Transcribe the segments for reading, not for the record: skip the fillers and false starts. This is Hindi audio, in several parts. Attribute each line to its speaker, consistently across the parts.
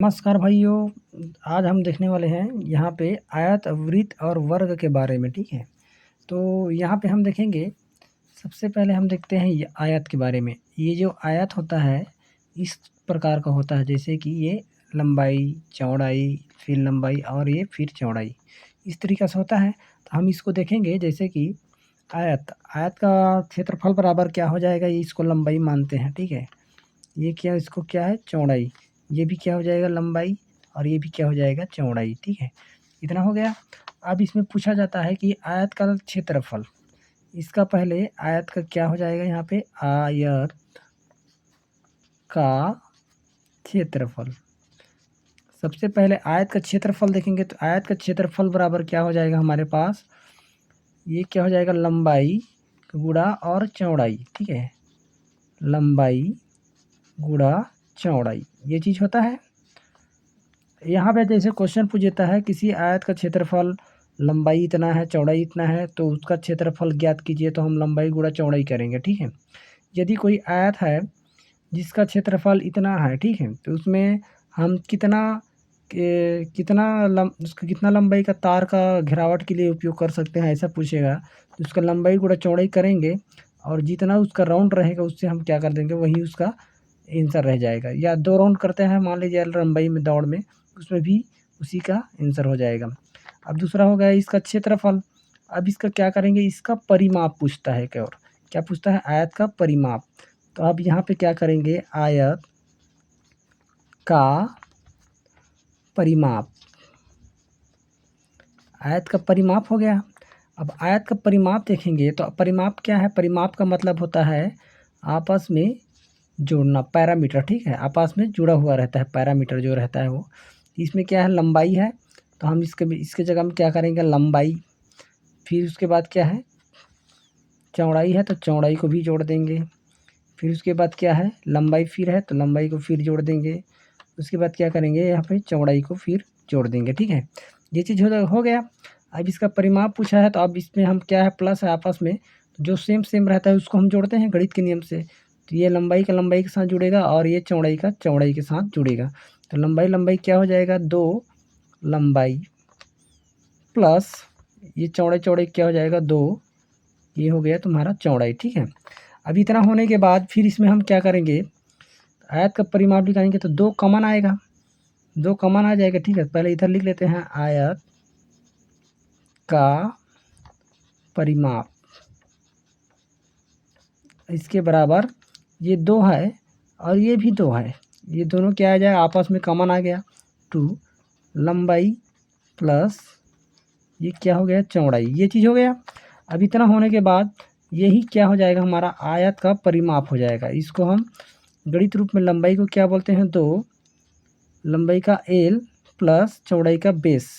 Speaker 1: नमस्कार भाइयों। आज हम देखने वाले हैं यहाँ पे आयत, वृत्त और वर्ग के बारे में, ठीक है। तो यहाँ पे हम देखेंगे, सबसे पहले हम देखते हैं ये आयत के बारे में। ये जो आयत होता है इस प्रकार का होता है, जैसे कि ये लंबाई, चौड़ाई, फिर लंबाई और ये फिर चौड़ाई, इस तरीक़ा से होता है। तो हम इसको देखेंगे, जैसे कि आयत आयत का क्षेत्रफल बराबर क्या हो जाएगा, ये इसको लंबाई मानते हैं, ठीक है। ये क्या, इसको क्या है, चौड़ाई। ये भी क्या हो जाएगा, लंबाई, और ये भी क्या हो जाएगा, चौड़ाई, ठीक है। इतना हो गया। अब इसमें पूछा जाता है कि आयत का क्षेत्रफल, इसका पहले आयत का क्या हो जाएगा, यहाँ पे आयत का क्षेत्रफल। सबसे पहले आयत का क्षेत्रफल देखेंगे तो आयत का क्षेत्रफल बराबर क्या हो जाएगा हमारे पास, ये क्या हो जाएगा, लंबाई गुणा और चौड़ाई, ठीक है। लंबाई गुणा चौड़ाई, ये चीज़ होता है। यहाँ पे जैसे क्वेश्चन पूछ देता है किसी आयत का क्षेत्रफल लंबाई इतना है, चौड़ाई इतना है, तो उसका क्षेत्रफल ज्ञात कीजिए, तो हम लंबाई गुणा चौड़ाई करेंगे, ठीक है। यदि कोई आयत है जिसका क्षेत्रफल इतना है, ठीक है, तो उसमें हम उसका कितना लंबाई का तार का घेरावट के लिए उपयोग कर सकते हैं, ऐसा पूछेगा। तो उसका लंबाई गुणा चौड़ाई करेंगे और जितना उसका राउंड रहेगा उससे हम क्या कर देंगे, वही उसका आंसर रह जाएगा। या 2 राउंड करते हैं मान लीजिए लंबाई में, दौड़ में, उसमें भी उसी का आंसर हो जाएगा। अब दूसरा हो गया इसका क्षेत्रफल। अब इसका क्या करेंगे, इसका परिमाप पूछता है, क्या और क्या पूछता है, आयत का परिमाप। तो अब यहाँ पे क्या करेंगे, आयत का परिमाप, आयत का परिमाप हो गया। अब आयत का परिमाप देखेंगे तो परिमाप क्या है, परिमाप का मतलब होता है आपस में जोड़ना, पैरामीटर, ठीक है। आपस में जुड़ा हुआ रहता है, पैरामीटर जो रहता है वो। इसमें क्या है, लंबाई है, तो हम इसके जगह में क्या करेंगे, लंबाई। फिर उसके बाद क्या है, चौड़ाई है, तो चौड़ाई को भी जोड़ देंगे। फिर उसके बाद क्या है, लंबाई फिर है, तो लंबाई को फिर जोड़ देंगे। उसके बाद क्या करेंगे, यहाँ पे चौड़ाई को फिर जोड़ देंगे, ठीक है। ये चीज़ हो गया। अब इसका परिमाप पूछा है, तो अब इसमें हम क्या है, प्लस है आपस में, जो सेम सेम रहता है उसको हम जोड़ते हैं गणित के नियम से। तो ये लंबाई का लंबाई के साथ जुड़ेगा और ये चौड़ाई का चौड़ाई के साथ जुड़ेगा। तो लंबाई लंबाई क्या हो जाएगा, 2 लंबाई प्लस ये चौड़ाई चौड़ाई क्या हो जाएगा, 2, ये हो गया तुम्हारा चौड़ाई, ठीक है। अब इतना होने के बाद फिर इसमें हम क्या करेंगे, आयत का परिमाप निकालेंगे तो 2 कॉमन आएगा, 2 कॉमन आ जाएगा, ठीक है। पहले इधर लिख लेते हैं, आयत का परिमाप, इसके बराबर ये 2 है और ये भी 2 है, ये दोनों क्या आ जाएगा, आपस में कॉमन आ गया, 2 लंबाई प्लस ये क्या हो गया, चौड़ाई, ये चीज़ हो गया। अब इतना होने के बाद यही क्या हो जाएगा, हमारा आयत का परिमाप हो जाएगा। इसको हम गणित रूप में लंबाई को क्या बोलते हैं, 2 लंबाई का एल प्लस चौड़ाई का बेस,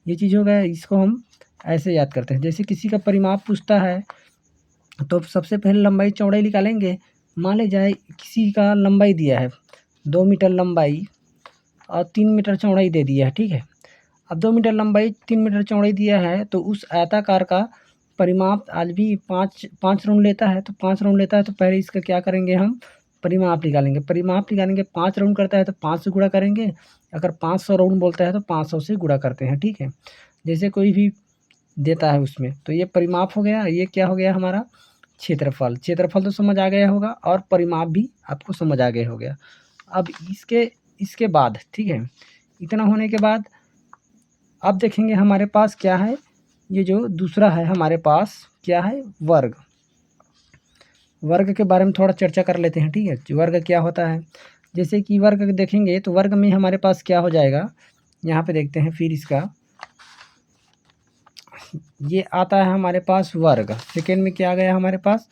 Speaker 1: ये चीज़ हो गया। इसको हम ऐसे याद करते हैं, जैसे किसी का परिमाप पूछता है तो सबसे पहले लंबाई चौड़ाई निकालेंगे। मान ली जाए किसी का लंबाई दिया है 2 मीटर लंबाई और 3 मीटर चौड़ाई दे दिया है, ठीक है। अब 2 मीटर लंबाई 3 मीटर चौड़ाई दिया है, तो उस आयताकार का परिमाप आज भी 5 राउंड लेता है, तो 5 राउंड लेता है, तो पहले इसका क्या करेंगे, हम परिमाप निकालेंगे। परिमाप निकालेंगे, 5 राउंड करता है तो 5 से गुणा करेंगे, अगर 500 राउंड बोलता है तो 500 से गुणा करते हैं, ठीक है। जैसे कोई भी देता है उसमें, तो ये परिमाप हो गया। ये क्या हो गया, हमारा क्षेत्रफल। क्षेत्रफल तो समझ आ गया होगा और परिमाप भी आपको समझ आ गया हो गया। अब इसके बाद, ठीक है, इतना होने के बाद अब देखेंगे हमारे पास क्या है, ये जो दूसरा है हमारे पास क्या है, वर्ग। वर्ग के बारे में थोड़ा चर्चा कर लेते हैं, ठीक है। वर्ग क्या होता है, जैसे कि वर्ग देखेंगे तो वर्ग में हमारे पास क्या हो जाएगा, यहाँ पे देखते हैं। फिर इसका ये आता है हमारे पास वर्ग, सेकेंड में क्या आ गया हमारे पास,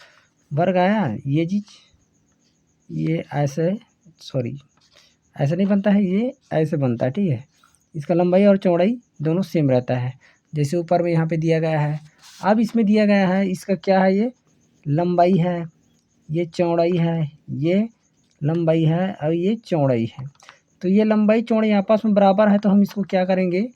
Speaker 1: वर्ग आया। ये चीज ये ऐसे, सॉरी ऐसे नहीं बनता है, ये ऐसे बनता है, ठीक है। इसका लंबाई और चौड़ाई दोनों सेम रहता है, जैसे ऊपर में यहाँ पे दिया गया है। अब इसमें दिया गया है, इसका क्या है, ये लंबाई है, ये चौड़ाई है, ये लंबाई है और ये चौड़ाई है। तो ये लंबाई चौड़ाई आपस में बराबर है, तो हम इसको क्या करेंगे,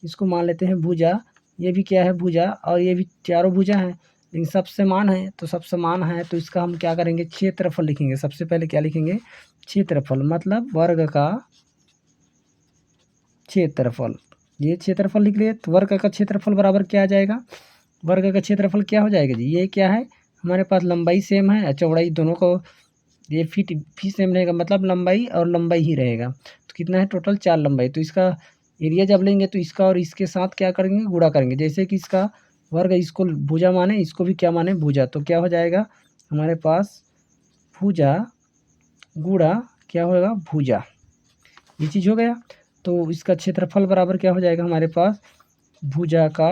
Speaker 1: इसको मान लेते हैं भुजा। ये भी क्या है, भुजा, और ये भी चारों भुजा हैं, लेकिन सब समान है, तो सब समान है तो इसका हम क्या करेंगे, क्षेत्रफल लिखेंगे। सबसे पहले क्या लिखेंगे, क्षेत्रफल, मतलब वर्ग का क्षेत्रफल, ये क्षेत्रफल लिख लिए। तो वर्ग का क्षेत्रफल बराबर क्या आ जाएगा, वर्ग का क्षेत्रफल क्या हो जाएगा जी, ये क्या है हमारे पास लंबाई सेम है, चौड़ाई दोनों को ये फीट भी सेम रहेगा, मतलब लंबाई और लंबाई ही रहेगा। तो कितना है टोटल 4 लंबाई। तो इसका एरिया जब लेंगे तो इसका और इसके साथ क्या करेंगे, गुणा करेंगे। जैसे कि इसका वर्ग इसको भुजा माने, इसको भी क्या माने, भुजा। तो क्या हो जाएगा हमारे पास भुजा गुणा क्या होगा, भुजा, ये चीज़ हो गया। तो इसका क्षेत्रफल बराबर क्या हो जाएगा हमारे पास, भुजा का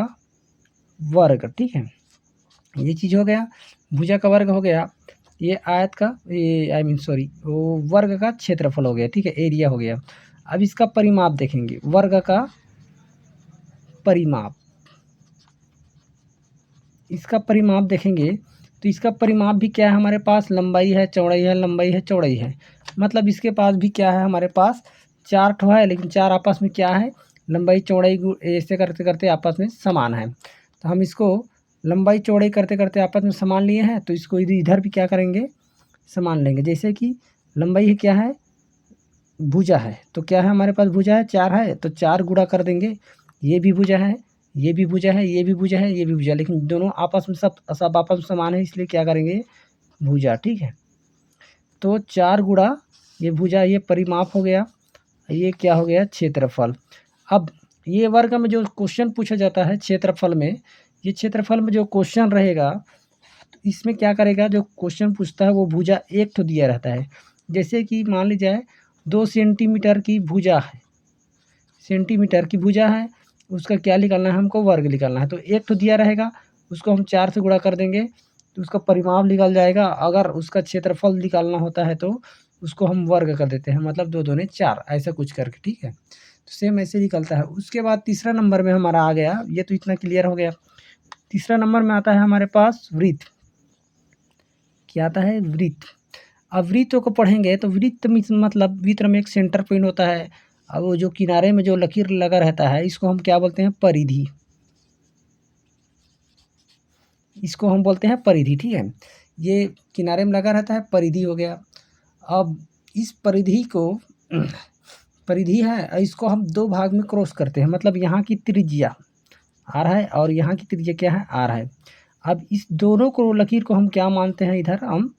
Speaker 1: वर्ग। ठीक है, ये चीज़ हो गया, भुजा का वर्ग हो गया। ये आयत का ये आई मीन सॉरी वो वर्ग का क्षेत्रफल हो गया। ठीक है, एरिया हो गया। अब इसका परिमाप देखेंगे, वर्ग का परिमाप, इसका परिमाप देखेंगे तो इसका परिमाप भी क्या है हमारे पास, लंबाई है चौड़ाई है, लंबाई है चौड़ाई है। मतलब इसके पास भी क्या है हमारे पास 4 ठो है, लेकिन 4 आपस में क्या है, लंबाई चौड़ाई ऐसे करते करते आपस में समान है। तो हम इसको लंबाई चौड़ाई करते करते आपस में समान लिए हैं, तो इसको इधर भी क्या करेंगे, समान लेंगे। जैसे कि लंबाई है क्या है, भुजा है, तो क्या है हमारे पास भुजा है 4 है, तो 4 गुणा कर देंगे। ये भी भुजा है, ये भी भुजा है, ये भी भुजा है, ये भी भुजा, लेकिन दोनों आपस में सब आपस में समान है, इसलिए क्या करेंगे, भुजा। ठीक है, तो 4 गुणा ये भुजा, ये परिमाप हो गया, ये क्या हो गया, क्षेत्रफल। अब ये वर्ग में जो क्वेश्चन पूछा जाता है क्षेत्रफल में, ये क्षेत्रफल में जो क्वेश्चन रहेगा तो इसमें क्या करेगा, जो क्वेश्चन पूछता है वो भुजा एक तो दिया रहता है। जैसे कि मान लीजिए 2 सेंटीमीटर की भुजा है, सेंटीमीटर की भुजा है, उसका क्या निकालना है हमको, वर्ग निकालना है। तो एक तो दिया रहेगा, उसको हम 4 से गुणा कर देंगे तो उसका परिमाप निकल जाएगा। अगर उसका क्षेत्रफल निकालना होता है तो उसको हम वर्ग कर देते हैं, मतलब 2 दूने 4 ऐसा कुछ करके। ठीक है, तो सेम ऐसे निकलता है। उसके बाद तीसरा नंबर में हमारा आ गया, ये तो इतना क्लियर हो गया। तीसरा नंबर में आता है हमारे पास वृत्त। क्या आता है, वृत्त। अब वृत्तों को पढ़ेंगे तो वृत्त मतलब वृत्त में एक सेंटर पॉइंट होता है, अब वो जो किनारे में जो लकीर लगा रहता है इसको हम क्या बोलते हैं, परिधि, इसको हम बोलते हैं परिधि। ठीक है, ये किनारे में लगा रहता है, परिधि हो गया। अब इस परिधि को परिधि है, इसको हम 2 भाग में क्रॉस करते हैं, मतलब यहाँ की त्रिज्या आर है और यहाँ की त्रिज्या क्या है, आर है। अब इस दोनों को लकीर को हम क्या मानते हैं, इधर हम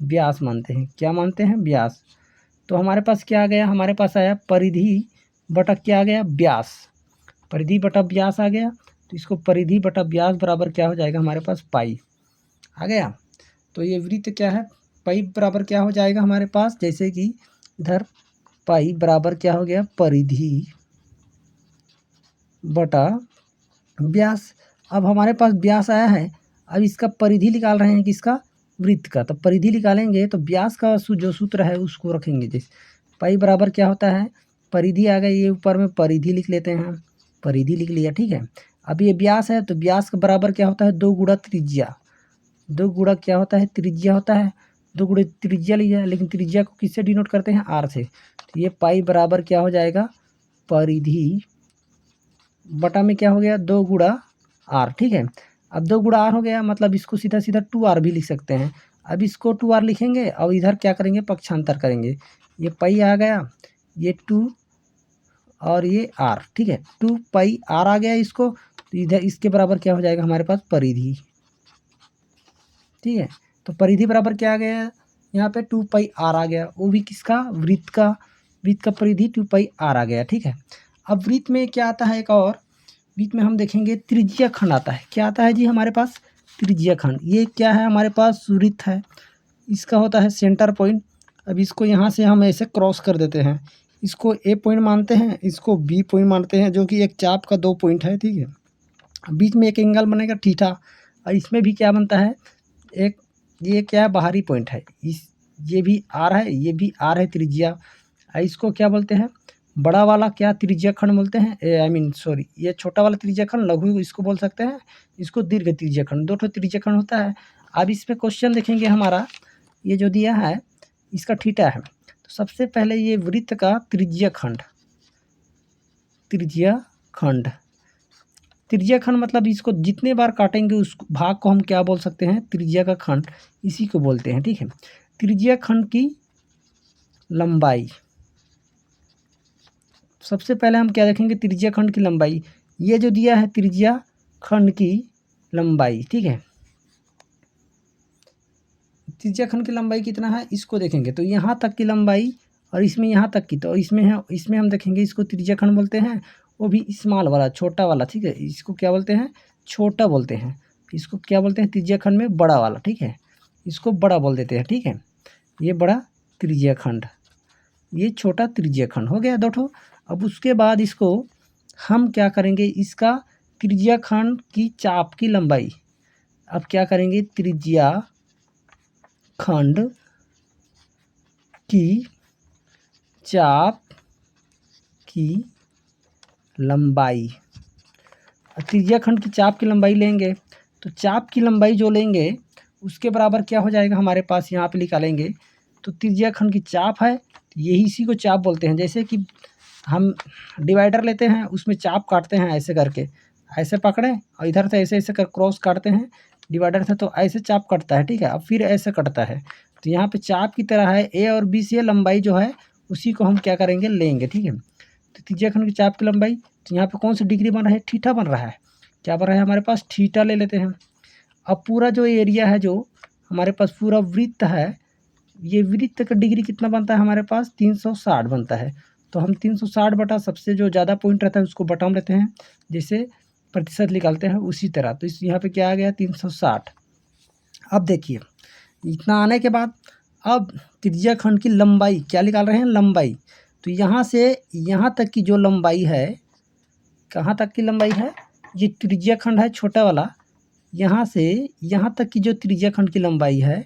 Speaker 1: व्यास मानते हैं। क्या मानते हैं, व्यास। तो हमारे पास क्या आ गया, हमारे पास आया परिधि बटा क्या आ गया, व्यास, परिधि बटा व्यास आ गया। तो इसको परिधि बटा व्यास बराबर क्या हो जाएगा हमारे पास, पाई आ गया। तो ये वृत्त क्या है, पाई बराबर क्या हो जाएगा हमारे पास, जैसे कि इधर पाई बराबर क्या हो गया, परिधि बटा व्यास। अब हमारे पास व्यास आया है, अब इसका परिधि निकाल रहे हैं किसका, वृत्त का। तो परिधि निकालेंगे तो व्यास का जो सूत्र है उसको रखेंगे। जैसे पाई बराबर क्या होता है, परिधि आ गई, ये ऊपर में परिधि लिख लेते हैं, परिधि लिख लिया। ठीक है, अब ये व्यास है तो व्यास का बराबर क्या होता है, 2 गुणा त्रिज्या, 2 गुणा क्या होता है, त्रिज्या होता है। 2 गुणा त्रिज्या लिया, लेकिन त्रिज्या को किससे डिनोट करते हैं, आर से। तो ये पाई बराबर क्या हो जाएगा, परिधि बटा में क्या हो गया, 2 गुणा आर। ठीक है, अब 2 गुणा आर हो गया, मतलब इसको सीधा सीधा 2r भी लिख सकते हैं। अब इसको 2r लिखेंगे और इधर क्या करेंगे, पक्षांतर करेंगे। ये पाई आ गया, ये 2 और ये r। ठीक है, 2 पाई r आ गया इसको, तो इधर इसके बराबर क्या हो जाएगा हमारे पास, परिधि। ठीक है, तो परिधि बराबर क्या आ गया, यहाँ पे 2 पाई r आ गया, वो भी किसका, वृत्त का। वृत्त का परिधि 2 पाई r आ गया। ठीक है, अब वृत्त में क्या आता है, एक और वृत्त में हम देखेंगे त्रिज्या खंड आता है। क्या आता है जी हमारे पास, त्रिज्या खंड। ये क्या है हमारे पास, वृत्त है, इसका होता है सेंटर पॉइंट। अब इसको यहाँ से हम ऐसे क्रॉस कर देते हैं, इसको ए पॉइंट मानते हैं, इसको बी पॉइंट मानते हैं, जो कि एक चाप का 2 पॉइंट है। ठीक है, बीच में एक एंगल बनेगा थीटा, और इसमें भी क्या बनता है, एक ये क्या है, बाहरी पॉइंट है, इस ये भी आर है, ये भी आर है त्रिज्या। इसको क्या बोलते हैं, बड़ा वाला क्या त्रिज्या खंड बोलते हैं, आई मीन सॉरी, ये छोटा वाला त्रिज्या खंड लघु इसको बोल सकते हैं, इसको दीर्घ त्रिज्या खंड, 2 ठो त्रिज्या खंड होता है। अब इस पे क्वेश्चन देखेंगे हमारा, ये जो दिया है इसका थीटा है। तो सबसे पहले ये वृत्त का त्रिज्या खंड, त्रिज्या खंड, त्रिज्या खंड मतलब इसको जितने बार काटेंगे उस भाग को हम क्या बोल सकते हैं, त्रिज्या का खंड, इसी को बोलते हैं। ठीक है, त्रिज्या खंड की लंबाई सबसे पहले हम क्या देखेंगे, त्रिज्या खंड की लंबाई। ये जो दिया है त्रिज्या खंड की लंबाई, ठीक है, त्रिज्या खंड की लंबाई कितना है इसको देखेंगे। तो यहाँ तक की लंबाई और इसमें यहाँ तक की, तो इसमें है, इसमें हम देखेंगे इसको त्रिज्या खंड बोलते हैं, वो भी स्मॉल वाला, छोटा वाला, ठीक है। इसको क्या बोलते हैं, छोटा बोलते हैं। इसको क्या बोलते हैं, त्रिज्या खंड में बड़ा वाला, ठीक है, इसको बड़ा बोल देते हैं, ठीक है। ये बड़ा त्रिज्या खंड, ये छोटा त्रिज्या खंड हो गया दो ठो। अब उसके बाद इसको हम क्या करेंगे, इसका त्रिज्या खंड की चाप की लंबाई। अब क्या करेंगे, त्रिज्या खंड की चाप की लंबाई, त्रिज्या खंड की चाप की लंबाई लेंगे, तो चाप की लंबाई जो लेंगे उसके बराबर क्या हो जाएगा हमारे पास, यहाँ पे निकालेंगे। तो त्रिज्या खंड की चाप है, यही इसी को चाप बोलते हैं। जैसे कि हम डिवाइडर लेते हैं, उसमें चाप काटते हैं ऐसे करके, ऐसे पकड़े और इधर से ऐसे ऐसे कर क्रॉस काटते हैं डिवाइडर से, तो ऐसे चाप कटता है, ठीक है। अब फिर ऐसे कटता है, तो यहाँ पे चाप की तरह है, ए और बी से लंबाई जो है उसी को हम क्या करेंगे, लेंगे, ठीक है। तो त्रिज्या खंड की चाप की लंबाई, तो यहाँ पे कौन सी डिग्री बन रहा है, थीटा बन रहा है। क्या बन रहा है हमारे पास, थीटा ले लेते हैं। अब पूरा जो एरिया है, जो हमारे पास पूरा वृत्त है, ये वृत्त का डिग्री कितना बनता है हमारे पास, 360 बनता है। तो हम 360 बटा सबसे जो ज़्यादा पॉइंट रहता है उसको बटा में लेते हैं, जैसे प्रतिशत निकालते हैं उसी तरह। तो इस यहाँ पे क्या आ गया, 360। अब देखिए इतना आने के बाद अब त्रिज्या खंड की लंबाई क्या निकाल रहे हैं, लंबाई। तो यहाँ से यहाँ तक की जो लंबाई है, कहाँ तक की लंबाई है, ये त्रिज्या खंड है छोटा वाला, यहाँ से यहाँ तक की जो त्रिज्या खंड की लंबाई है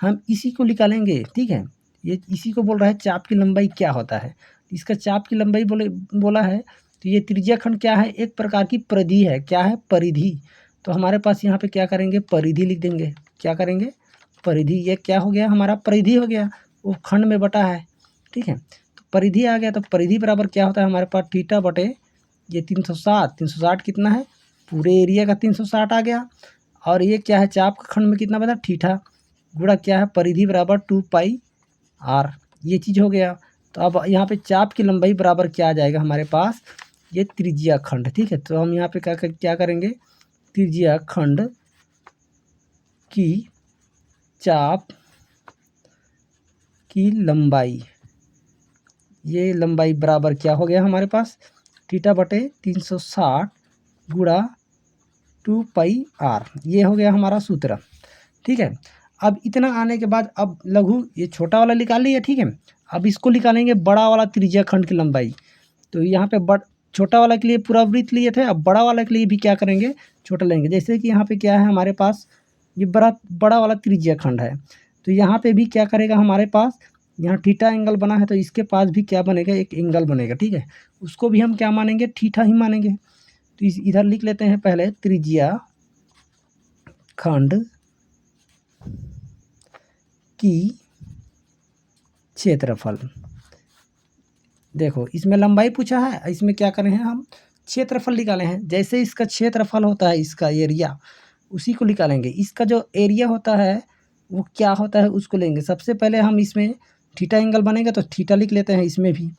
Speaker 1: हम इसी को निकालेंगे, ठीक है। ये इसी को बोल रहा है चाप की लंबाई क्या होता है। इसका चाप की लंबाई बोला है, तो ये त्रिज्या खंड क्या है, एक प्रकार की परिधि है, क्या है, परिधि। तो हमारे पास यहाँ पे क्या करेंगे, परिधि लिख देंगे। क्या करेंगे, परिधि। ये क्या हो गया हमारा, परिधि हो गया, वो खंड में बटा है, ठीक है। तो परिधि आ गया, तो परिधि बराबर क्या होता है हमारे पास, थीटा बटे ये 360। 360 कितना है, पूरे एरिया का 360 आ गया। और ये क्या है, चाप का खंड में कितना बना, थीटा, गुणा क्या है, परिधि बराबर 2πr, ये चीज़ हो गया। तो अब यहाँ पे चाप की लंबाई बराबर क्या आ जाएगा हमारे पास, ये त्रिज्या खंड, ठीक है। तो हम यहाँ पे क्या करेंगे, त्रिज्या खंड की चाप की लंबाई, ये लंबाई बराबर क्या हो गया हमारे पास, थीटा बटे 360 गुणा 2πr, ये हो गया हमारा सूत्र, ठीक है। अब इतना आने के बाद अब लघु, ये छोटा वाला निकाल लिया, ठीक है। अब इसको निकालेंगे बड़ा वाला त्रिज्या खंड की लंबाई। तो यहाँ पे छोटा वाला के लिए पूरा वृत्त लिए थे, अब बड़ा वाला के लिए भी क्या करेंगे, छोटा लेंगे। जैसे कि यहाँ पे क्या है हमारे पास, ये बड़ा वाला त्रिज्या खंड है, तो यहाँ पे भी क्या करेगा हमारे पास, यहाँ थीटा एंगल बना है, तो इसके पास भी क्या बनेगा, एक एंगल बनेगा, ठीक है। उसको भी हम क्या मानेंगे, थीटा ही मानेंगे। तो इधर लिख लेते हैं पहले, त्रिज्या खंड की क्षेत्रफल। देखो इसमें लंबाई पूछा है, इसमें क्या करें हैं हम, क्षेत्रफल निकाले हैं। जैसे इसका क्षेत्रफल होता है, इसका एरिया, उसी को निकालेंगे। इसका जो एरिया होता है वो क्या होता है, उसको लेंगे। सबसे पहले हम इसमें थीटा एंगल बनेगा तो थीटा लिख लेते हैं इसमें भी।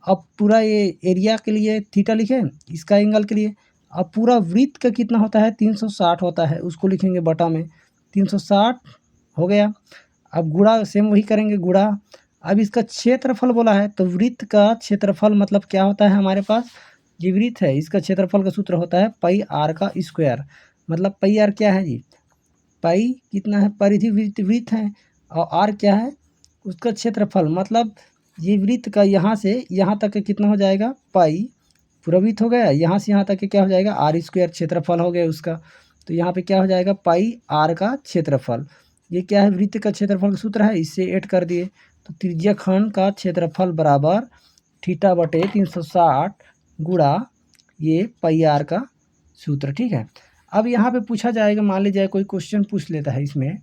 Speaker 1: अब पूरा ये एरिया के लिए थीटा लिखें, इसका एंगल के लिए। अब पूरा वृत्त का कितना होता है, 360 होता है, उसको लिखेंगे बटा में, 360 हो गया। अब गुणा सेम वही करेंगे, गुणा। अब इसका क्षेत्रफल बोला है, तो वृत्त का क्षेत्रफल मतलब क्या होता है हमारे पास, ये वृत्त है, इसका क्षेत्रफल का सूत्र होता है पाई आर का स्क्वायर। मतलब पाई आर क्या है जी, पाई कितना है, परिधि वृत्त है, और आर क्या है, उसका क्षेत्रफल। मतलब ये वृत्त का यहाँ से यहाँ तक कितना हो जाएगा, पाई, पूरा वृत्त हो गया, यहाँ से यहाँ तक के क्या हो जाएगा, आर स्क्वायर, क्षेत्रफल हो गया उसका। तो यहाँ पे क्या हो जाएगा, पाई आर का क्षेत्रफल। ये क्या है, वृत्त का क्षेत्रफल का सूत्र है, इससे ऐड कर दिए। तो त्रिज्या खंड का क्षेत्रफल बराबर थीटा बटे 360 गुणा ये पाई आर का सूत्र, ठीक है। अब यहाँ पे पूछा जाएगा, मान लीजिए कोई क्वेश्चन पूछ लेता है इसमें,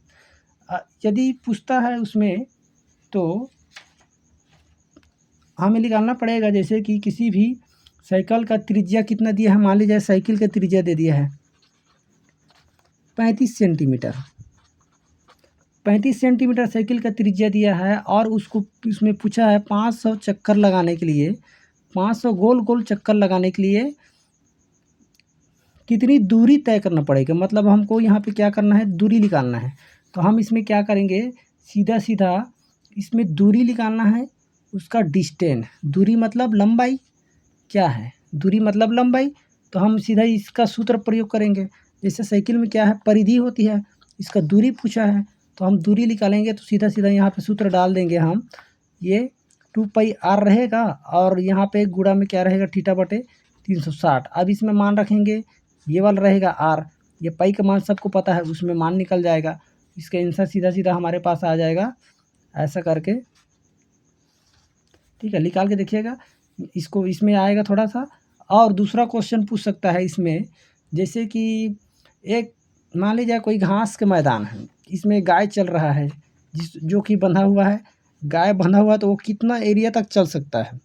Speaker 1: यदि पूछता है उसमें तो हमें निकालना पड़ेगा। जैसे कि किसी भी साइकिल का त्रिज्या कितना दिया है, मान लीजिए साइकिल का त्रिज्या दे दिया है 35 सेंटीमीटर, 35 सेंटीमीटर साइकिल का त्रिज्या दिया है, और उसमें पूछा है 500 चक्कर लगाने के लिए 500 गोल गोल चक्कर लगाने के लिए कितनी दूरी तय करना पड़ेगा, मतलब हमको यहाँ पे क्या करना है, दूरी निकालना है। तो हम इसमें क्या करेंगे, सीधा सीधा इसमें दूरी निकालना है, उसका डिस्टेंस, दूरी मतलब लंबाई, क्या है, दूरी मतलब लंबाई। तो हम सीधा इसका सूत्र प्रयोग करेंगे। जैसे साइकिल में क्या है, परिधि होती है, इसका दूरी पूछा है तो हम दूरी निकालेंगे। तो सीधा सीधा यहाँ पे सूत्र डाल देंगे हम, ये 2πr रहेगा और यहाँ पे गुणा में क्या रहेगा, थीटा बटे 360। अब इसमें मान रखेंगे, ये वाला रहेगा r, ये पाई का मान सबको पता है, उसमें मान निकल जाएगा। इसका आंसर सीधा सीधा हमारे पास आ जाएगा ऐसा करके, ठीक है। निकाल के देखिएगा, इसको इसमें आएगा थोड़ा सा। और दूसरा क्वेश्चन पूछ सकता है इसमें, जैसे कि एक मान लीजिए कोई घास के मैदान है, इसमें गाय चल रहा है, जो कि बंधा हुआ है, गाय बंधा हुआ है तो वो कितना एरिया तक चल सकता है।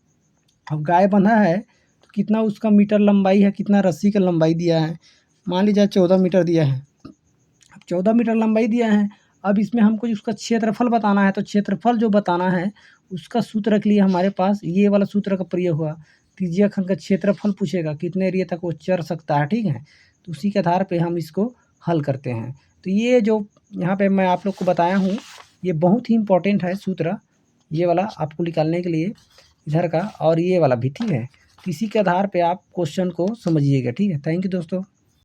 Speaker 1: अब गाय बंधा है तो कितना उसका मीटर लंबाई है, कितना रस्सी का लंबाई दिया है, मान लीजिए 14 मीटर दिया है। अब 14 मीटर लंबाई दिया है, अब इसमें हमको उसका क्षेत्रफल बताना है। तो क्षेत्रफल जो बताना है उसका सूत्र के लिए हमारे पास ये वाला सूत्र का प्रयोग हुआ, त्रिज्या खंड का क्षेत्रफल पूछेगा, कितने एरिया तक वो चल सकता है, ठीक है। तो उसी के आधार पे हम इसको हल करते हैं। तो ये जो यहाँ पे मैं आप लोग को बताया हूँ, ये बहुत ही इम्पोर्टेंट है सूत्र, ये वाला आपको निकालने के लिए इधर का, और ये वाला भी, ठीक है। इसी के आधार पे आप क्वेश्चन को समझिएगा, ठीक है। थैंक यू दोस्तों।